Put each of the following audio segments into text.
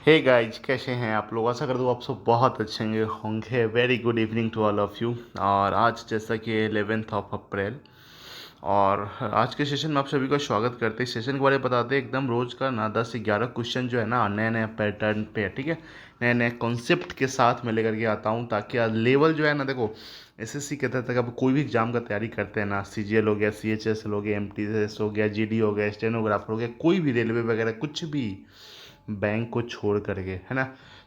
Hey guys, कैसे हैं आप लोग। आशा करता हूँ आप सब बहुत अच्छे होंगे। Very good evening to all of you. और आज जैसा कि 11th ऑफ अप्रैल, और आज के सेशन में आप सभी का स्वागत करते हैं। सेशन के बारे में बताते हैं एकदम रोज का ना 10 से 11 क्वेश्चन जो है ना नए नए पैटर्न पे, ठीक है, नए नए कॉन्सेप्ट के साथ मैं लेकर के आता हूँ, ताकि लेवल जो है ना, देखो एसएससी के तहत अब कोई भी एग्जाम का तैयारी करते हैं ना, सीजीएल हो गया, सीएचएसएल हो गया, एमटीएस हो गया, जीडी हो गया, स्टेनोग्राफर हो गया, कोई भी रेलवे वगैरह कुछ भी बैंक को छोड़ करके, है ना।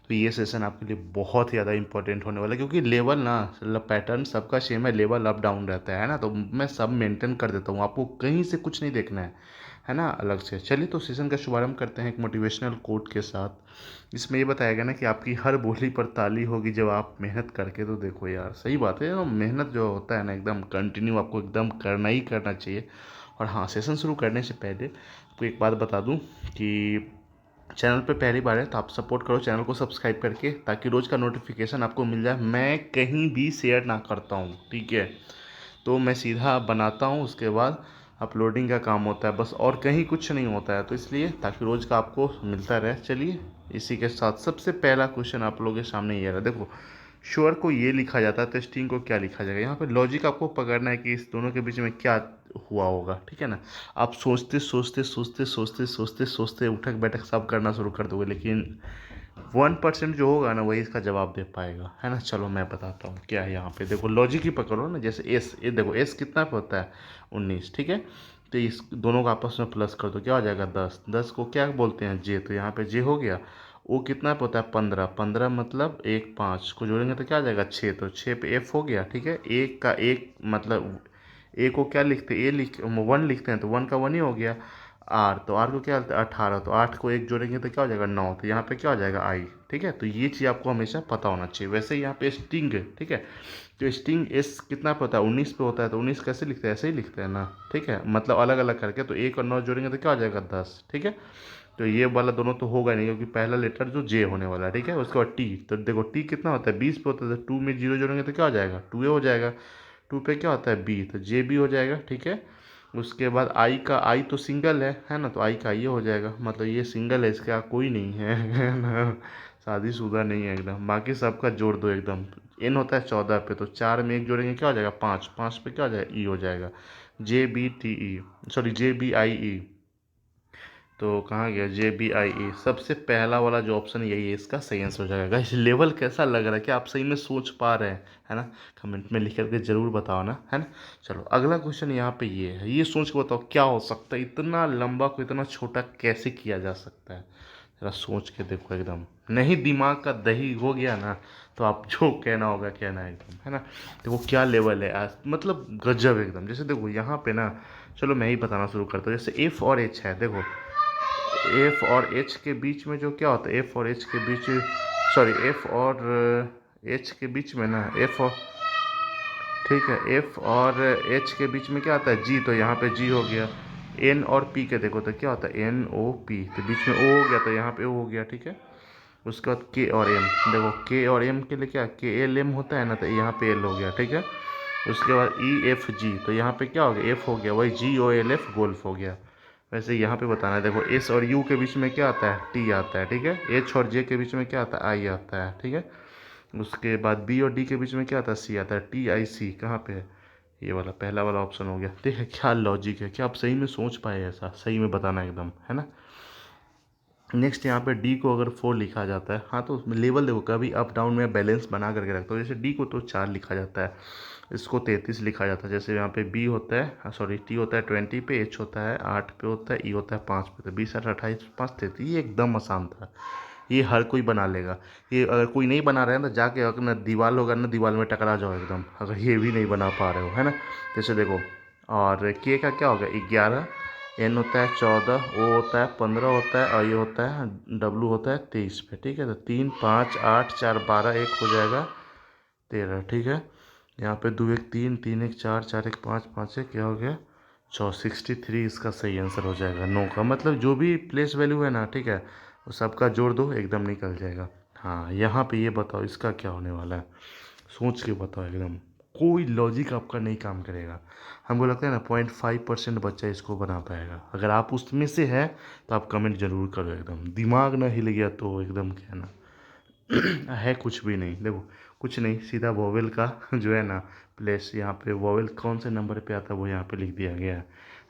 तो ये सेशन आपके लिए बहुत ही ज़्यादा इंपॉर्टेंट होने वाला है, क्योंकि लेवल ना मतलब पैटर्न सबका सेम है, लेवल अप डाउन रहता है ना। तो मैं सब मेंटेन कर देता हूँ, आपको कहीं से कुछ नहीं देखना है ना, अलग से। चलिए तो सेशन का शुभारंभ करते हैं एक मोटिवेशनल कोट के साथ। इसमें ये बताया गया ना कि आपकी हर बोली पर ताली होगी जब आप मेहनत करके। तो देखो यार, सही बात है, मेहनत जो होता है ना एकदम कंटिन्यू आपको एकदम करना ही करना चाहिए। और हाँ, सेशन शुरू करने से पहले आपको एक बात बता दूँ कि चैनल पे पहली बार है तो आप सपोर्ट करो चैनल को सब्सक्राइब करके, ताकि रोज़ का नोटिफिकेशन आपको मिल जाए। मैं कहीं भी शेयर ना करता हूँ, ठीक है। तो मैं सीधा बनाता हूँ, उसके बाद अपलोडिंग का काम होता है बस, और कहीं कुछ नहीं होता है। तो इसलिए ताकि रोज़ का आपको मिलता रहे। चलिए इसी के साथ सबसे पहला क्वेश्चन आप लोगों के सामने ये रहा। देखो, श्योर को ये लिखा जाता है तो स्टिंग को क्या लिखा जाएगा। यहाँ पे लॉजिक आपको पकड़ना है कि इस दोनों के बीच में क्या हुआ होगा, ठीक है ना। आप सोचते सोचते सोचते सोचते सोचते सोचते उठक बैठक सब करना शुरू कर दोगे, लेकिन 1% जो होगा ना वही इसका जवाब दे पाएगा, है ना। चलो मैं बताता हूँ क्या है। यहाँ पे देखो लॉजिक ही पकड़ो ना। जैसे एस, ये देखो एस कितना पे होता है 19, ठीक है। तो इस दोनों को आपस में प्लस कर दो, क्या हो जाएगा 10। 10 को क्या बोलते हैं, जे। तो यहाँ पे जे हो गया। वो कितना पे होता है 15। 15 मतलब 1 5 को जोड़ेंगे तो क्या आ जाएगा 6। तो 6 पे एफ हो गया, ठीक है। एक का एक मतलब ए को क्या लिखते हैं, ए लिख 1 लिखते हैं, तो 1 का 1 ही हो गया। आर, तो आर को क्या होता है 18। तो 8 को एक जोड़ेंगे तो क्या हो जाएगा 9। तो यहाँ पे क्या हो जाएगा आई, ठीक है। तो ये चीज़ आपको हमेशा पता होना चाहिए। वैसे ही यहाँ पे स्टिंग है, ठीक है। तो स्टिंग एस कितना पे होता है 19 पे होता है। तो 19 कैसे लिखते हैं, ऐसे ही लिखते हैं ना, ठीक है, मतलब अलग अलग करके। तो 1 और 9 जोड़ेंगे तो क्या हो जाएगा 10, ठीक है। तो ये वाला दोनों तो होगा नहीं, क्योंकि पहला लेटर जो जे होने वाला है, ठीक है। उसके बाद टी, तो देखो टी कितना होता है 20 पे होता है। तो 2 में 0 जोड़ेंगे तो क्या हो जाएगा 2 हो जाएगा। 2 पे क्या होता है बी, तो जे बी हो जाएगा, ठीक है। उसके बाद आई का, आई तो सिंगल है ना, तो आई का ये हो जाएगा, मतलब ये सिंगल है, इसका कोई नहीं है ना, शादीशुदा नहीं है एकदम। बाकी सबका जोड़ दो एकदम। एन होता है 14 पे, तो 4 में 1 जोड़ेंगे क्या हो जाएगा 5। 5 पे क्या हो जाएगा ई हो जाएगा। J B T E, sorry J B I E. तो कहाँ गया जे बी आई ई। सबसे पहला वाला जो ऑप्शन यही है, इसका सही आंसर हो जाएगा। इस लेवल कैसा लग रहा है, कि आप सही में सोच पा रहे हैं, है ना। कमेंट में लिख करके ज़रूर बताओ ना, है ना। चलो अगला क्वेश्चन यहाँ पे ये है, ये सोच के बताओ क्या हो सकता है, इतना लंबा को इतना छोटा कैसे किया जा सकता है। जरा सोच के देखो एकदम। नहीं दिमाग का दही हो गया ना, तो आप जो कहना होगा कहना है एकदम, है ना। देखो क्या लेवल है आज, मतलब गजब एकदम। जैसे देखो यहाँ पे ना, चलो मैं ही बताना शुरू करता हूँ। जैसे एफ और एच है, देखो एफ और एच के बीच में जो क्या होता है, एफ और एच के बीच, सॉरी एफ और एच के बीच में ना, एफ और, ठीक है, एफ और एच के बीच में क्या आता है जी। तो यहाँ पे जी हो गया। एन और पी के देखो तो क्या होता है एन ओ पी, तो बीच में ओ हो गया, तो यहाँ पे ओ हो गया, ठीक है। उसके बाद के और एम, देखो के और एम के लिए क्या के एल एम होता है ना, तो यहाँ पे एल हो गया, ठीक है। उसके बाद ई एफ जी, तो यहाँ पे क्या हो गया एफ हो गया, वही जी ओ एल एफ गोल्फ हो गया। वैसे यहाँ पे बताना है, देखो एस और यू के बीच में क्या आता है टी आता है, ठीक है। एच और जे के बीच में क्या आता है आई आता है, ठीक है। उसके बाद बी और डी के बीच में क्या आता है सी आता है, टी आई सी कहाँ पे है, ये वाला पहला वाला ऑप्शन हो गया। देखिए क्या लॉजिक है, क्या आप सही में सोच पाए ऐसा, सही में बताना एकदम, है ना। नेक्स्ट यहाँ पे डी को अगर 4 लिखा जाता है, हाँ तो उसमें लेवल देखो कभी अप डाउन में बैलेंस बना करके रखता हूँ। जैसे डी को तो 4 लिखा जाता है, इसको 33 लिखा जाता है। जैसे यहाँ पे बी होता है, सॉरी टी होता है 20 पे, एच होता है 8 पे होता है, ई होता है 5 पे। तो 20 8 28 5 33, ये एकदम आसान था, ये हर कोई बना लेगा। ये अगर कोई नहीं बना रहे हैं तो जाके अगर ना दीवार होगा ना, दीवार में टकरा जाओ एकदम, अगर ये भी नहीं बना पा रहे हो, है ना। जैसे देखो, और के का क्या होगा 11, एन होता है 14, ओ होता है 15 होता है, और ये होता है डब्लू होता है 23 पे, ठीक है। तो 3 5 8 4 12 1 हो जाएगा 13, ठीक है। यहाँ पे 2 1 3 3 1 4 4 1 5 5 1 क्या हो गया 63, इसका सही आंसर हो जाएगा। नो का मतलब जो भी प्लेस वैल्यू है ना, ठीक है, वो सबका जोड़ दो एकदम निकल जाएगा। हाँ यहाँ पे ये बताओ इसका क्या होने वाला है, सोच के बताओ एकदम। कोई लॉजिक आपका नहीं काम करेगा। हमको लगता है ना 0.5% बच्चा इसको बना पाएगा। अगर आप उसमें से है तो आप कमेंट जरूर करो। एकदम दिमाग ना हिल गया तो एकदम कहना है कुछ भी नहीं। देखो कुछ नहीं, सीधा वोवेल का जो है ना प्लेस, यहाँ पे वोवेल कौन से नंबर पे आता है वो यहाँ पे लिख दिया गया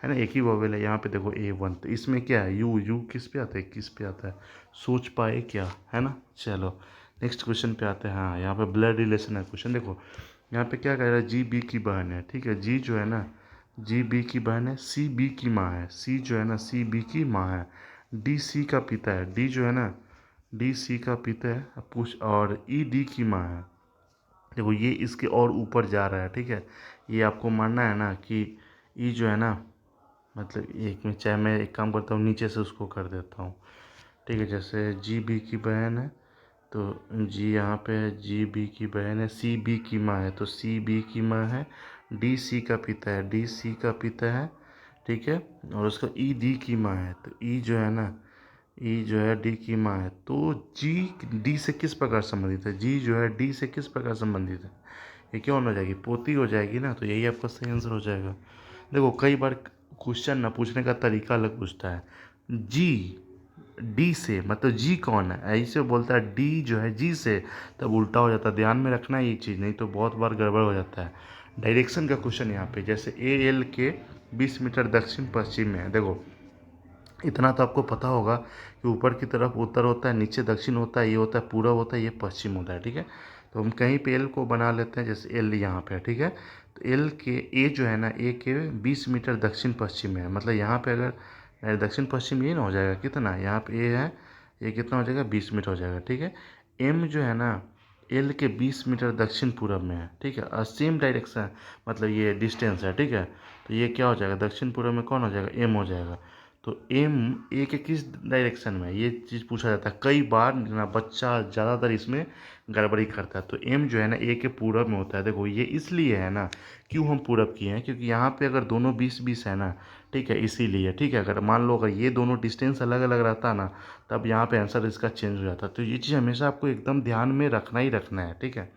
है ना। एक ही वोवेल है यहाँ पे, देखो A1। तो इसमें क्या है, यू यू किस पे आता है, किस पे आता है, सोच पाए क्या, है ना। चलो नेक्स्ट क्वेश्चन पे आते हैं। हाँ यहाँ पे ब्लड रिलेशन है क्वेश्चन। देखो यहाँ पे क्या कह रहा है, जी बी की बहन है, ठीक है। जी जो है ना, जी बी की बहन है, सी बी की माँ है, सी जो है ना सी बी की माँ है, डी सी का पिता है, डी जो है ना डी सी का पिता है, अब पूछ, और ई डी की माँ है। देखो ये इसके और ऊपर जा रहा है, ठीक है। ये आपको मानना है ना कि ई जो है ना, मतलब एक में चाहे मैं एक काम करता हूँ नीचे से उसको कर देता हूँ, ठीक है। जैसे जी बी की बहन है तो जी यहाँ पे है, जी बी की बहन है, सी बी की माँ है तो सी बी की माँ है, डी सी का पिता है, डी सी का पिता है, ठीक है। और उसका ई डी की माँ है तो ई जो है ना, ई जो है डी की माँ है। तो जी डी से किस प्रकार संबंधित है, जी जो है डी से किस प्रकार संबंधित है, ये क्या हो जाएगी, पोती हो जाएगी ना। तो यही आपका सही आंसर हो जाएगा। देखो कई बार क्वेश्चन ना पूछने का तरीका अलग पूछता है। जी डी से मतलब जी कौन है, ऐसे बोलता है डी जो है जी से, तब उल्टा हो जाता है। ध्यान में रखना ये चीज़, नहीं तो बहुत बार गड़बड़ हो जाता है। डायरेक्शन का क्वेश्चन यहाँ पे, जैसे एल के 20 मीटर दक्षिण पश्चिम में है। देखो इतना तो आपको पता होगा कि ऊपर की तरफ उत्तर होता है, नीचे दक्षिण होता है, ये होता है पूर्व होता है, ये पश्चिम होता है, ठीक है। तो हम कहीं पे एल को बना लेते हैं, जैसे एल यहाँ पे है, ठीक है। तो एल के ए जो है ना, ए के 20 मीटर दक्षिण पश्चिम में है। मतलब यहाँ पे अगर दक्षिण पश्चिम ये ना हो जाएगा कितना, यहाँ पे ए है, ये कितना हो जाएगा 20 मीटर हो जाएगा, ठीक है। एम जो है ना एल के 20 मीटर दक्षिण पूर्व में है, ठीक है। और सेम डायरेक्शन मतलब ये डिस्टेंस है, ठीक है। तो ये क्या हो जाएगा, दक्षिण पूर्व में कौन हो जाएगा, एम हो जाएगा। तो एम ए के किस डायरेक्शन में है, ये चीज़ पूछा जाता है कई बार ना, बच्चा ज़्यादातर इसमें गड़बड़ी करता है। तो एम जो है ना ए के पूरब में होता है। देखो ये इसलिए है ना, क्यों हम पूरब किए हैं, क्योंकि यहाँ पे अगर दोनों 20-20 है ना, ठीक है, इसीलिए, ठीक है। अगर मान लो अगर ये दोनों डिस्टेंस अलग अलग रहता ना, तब यहाँ पे आंसर इसका चेंज हो जाता। तो ये चीज़ हमेशा आपको एकदम ध्यान में रखना ही रखना है, ठीक है।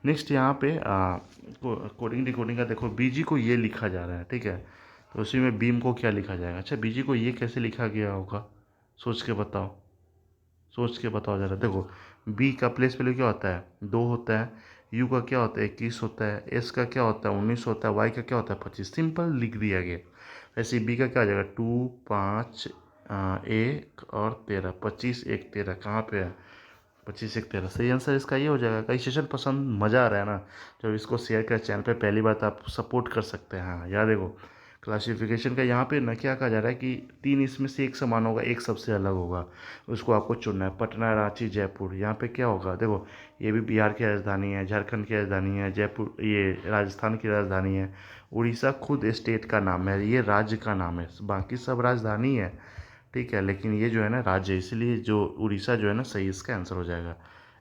नेक्स्ट यहाँ पे कोडिंग डिकोडिंग का देखो, बीजी को ये लिखा जा रहा है, ठीक है। तो उसी में बीम को क्या लिखा जाएगा, अच्छा बीजी को ये कैसे लिखा गया होगा, सोच के बताओ, सोच के बताओ ज़रा। देखो बी का प्लेस वैल्यू क्या होता है, 2 होता है, यू का क्या होता है 21 होता है, एस का क्या होता है 19 होता है, वाई का क्या होता है 25। सिंपल लिख दिया गया। वैसे बी का क्या आ जाएगा, 2 5 1 और 13, 25 1 13 कहाँ पे है, 25 1 13। सही आंसर इसका ये हो जाएगा। कई सेशन पसंद मज़ा आ रहा है ना, जब इसको शेयर कर चैनल पे पहली बात आप सपोर्ट कर सकते हैं। हाँ यार देखो क्लासिफिकेशन का यहाँ पे ना क्या कहा जा रहा है कि 3 इसमें से एक समान होगा, एक सबसे अलग होगा, उसको आपको चुनना है। पटना, रांची, जयपुर, यहाँ पे क्या होगा, देखो ये भी बिहार की राजधानी है, झारखंड की राजधानी है, जयपुर ये राजस्थान की राजधानी है, उड़ीसा खुद स्टेट का नाम है, ये राज्य का नाम है, बाकी सब राजधानी है, ठीक है। लेकिन ये जो है ना राज्य, इसलिए जो उड़ीसा जो है ना सही इसका आंसर हो जाएगा।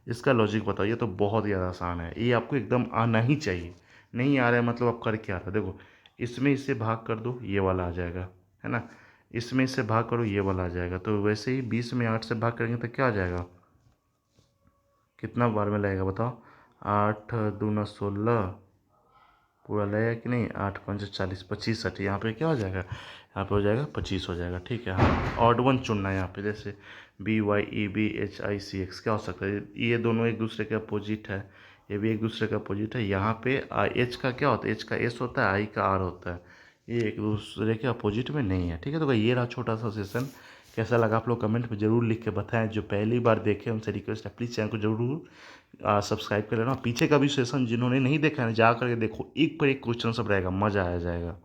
इसका लॉजिक बताओ, ये तो बहुत ही ज़्यादा आसान है, ये आपको एकदम आना ही चाहिए। नहीं आ रहा है मतलब आप कर क्या रहे हो, देखो इसमें इससे भाग कर दो ये वाला आ जाएगा, है ना। इसमें इससे भाग करो ये वाला आ जाएगा। तो वैसे ही 20 में 8 से भाग करेंगे तो क्या आ जाएगा, कितना बार में लगेगा बताओ, 8 दूना 16 पूरा लगेगा कि नहीं, 8 5 40, 25 60, यहाँ पे क्या हो जाएगा, यहाँ पे हो जाएगा 25 हो जाएगा, ठीक है। हाँ ऑड वन चुनना है यहाँ पे, जैसे BYEBHICX क्या हो सकता है, ये दोनों एक दूसरे के अपोजिट है, ये भी एक दूसरे का अपोजिट है। यहाँ पे एच का क्या होता है, एच का एस होता है, आई का आर होता है, ये एक दूसरे के अपोजिट में नहीं है, ठीक है। तो ये रहा छोटा सा सेशन। कैसा लगा आप लोग कमेंट में ज़रूर लिख के बताएं। जो पहली बार देखे उनसे रिक्वेस्ट है प्लीज़ चैनल को ज़रूर सब्सक्राइब कर लेना। पीछे का भी सेशन जिन्होंने नहीं देखा है जा करके देखो, एक पर एक क्वेश्चन सब रहेगा, मज़ा आ जाएगा।